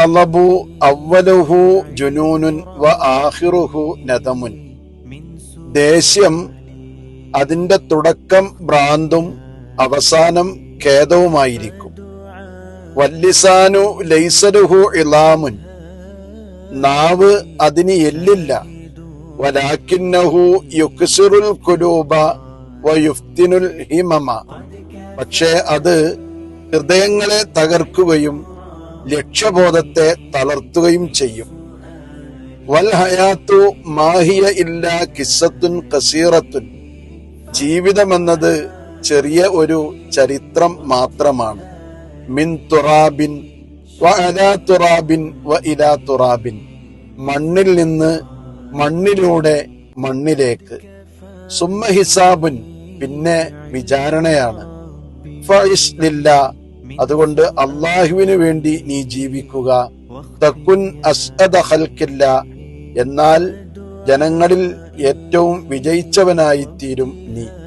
വൽഗളബു അവ്വലുഹു ജുനൂനുൻ വ ആഖിറുഹു നദമുൻ. ദേഷ്യം അതിന്റെ തുടക്കം ഭ്രാന്തും അവസാനം ഖേദവുമായിരിക്കും. വല്ലിസാനു ലൈസലുഹു ഇളാമുൻ. നാവ് അതിന് എല്ലില്ല. വലാകിന്നഹു യുക്സിറുൽ ഖുലൂബ വയുഫ്തിനുൽ ഹിമമ. പക്ഷേ അത് ഹൃദയങ്ങളെ തകർക്കുകയും ലക്ഷ്യബോധത്തെ തളർത്തുകയും ചെയ്യും. വൽ ഹയാത്തു മാഹിയ ഇല്ലാ കിസ്സത്തുൻ ഖസീറത്തുൻ. ജീവിതമെന്നത് ചെറിയ ഒരു ചരിത്രം മാത്രമാണ്. മിൻ തുറാബിൻ വ അലാ തുറാബിൻ വ ഇലാ തുറാബിൻ. മണ്ണിൽ നിന്ന് മണ്ണിലൂടെ മണ്ണിലേക്ക്. സുമ്മ ഹിസാബുൻ. പിന്നെ വിചാരണയാണ്. ഫഇശ് ലില്ലാ. അതുകൊണ്ട് അള്ളാഹുവിന് വേണ്ടി നീ ജീവിക്കുക. തകുൻ അസ്അദ ഖൽഖില്ലാ. എന്നാൽ ജനങ്ങളിൽ ഏറ്റവും വിജയിച്ചവനായിത്തീരും നീ.